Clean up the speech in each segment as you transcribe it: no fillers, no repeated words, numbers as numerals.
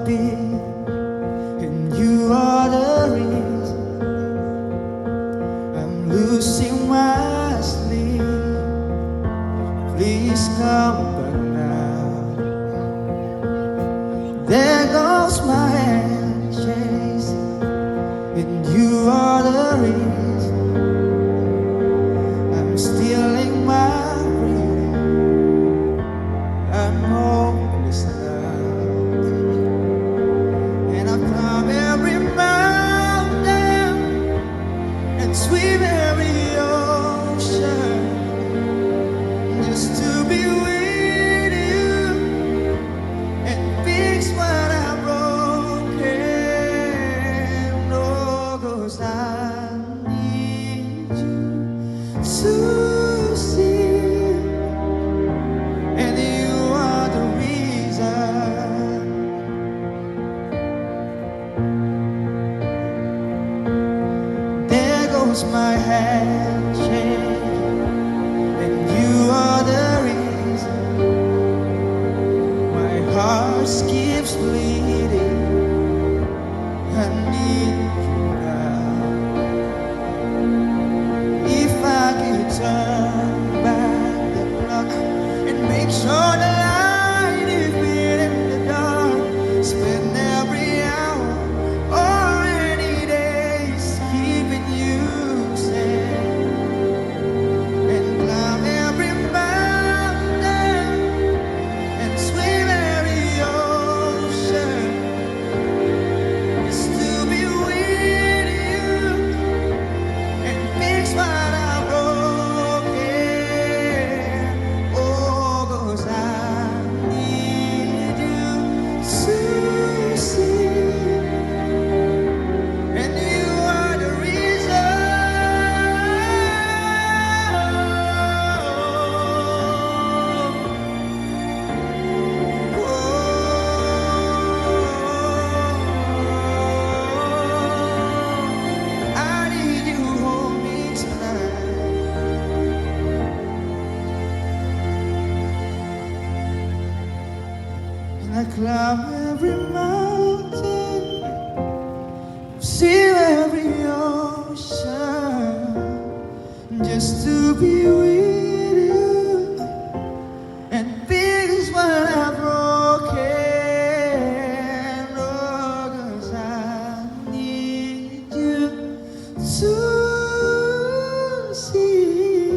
be, and you are the reason I'm losing my sleep. Please come back now. There goes my hand chasing, and you are the reason I'm stealing my breathing. I'm hopeless now, and I've climbed every mountain and swim every ocean just to be with you and fix what I'm broken. Oh, 'cause I need you to see, and you are the reason. There goes my hand shaking, and you are the reason my heart keeps bleeding. I need you now. If I could turn back the clock and make sure the light is lit in the dark, spend every hour or any days keeping you safe, and climb every mountain and swim every ocean just to be with you and fix what I'm broken. Oh, 'cause I need you to see, and you are the reason. I need you to hold me tonight. And I climb every mountain, see every ocean just to be with you and fix what I'm broken. Oh, 'cause I need you to see,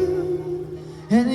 and